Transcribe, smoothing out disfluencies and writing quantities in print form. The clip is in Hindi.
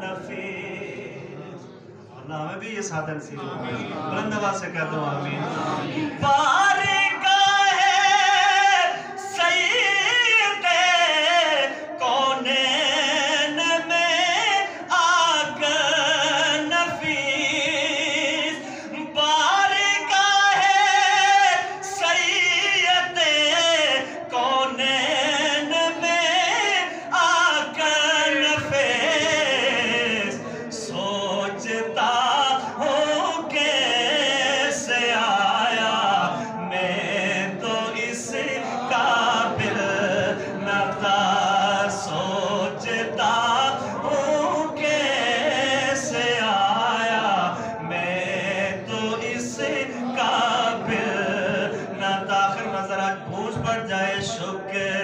नफीस। अल्लाह हमें भी ये साधन नसीब हो। बुलंद आवाज से कह दो आमीन। बारिका है सईदे कौनैन में आकर नफीस। बारिका है सईदे कौनैन में आकर नफीस। सोचता हूँ कैसे आया मैं तो इस काबिल न था। सोचता हूँ कैसे आया मैं तो इस काबिल न था। आखिर में जरा गूंज बढ़ जाए शुक्र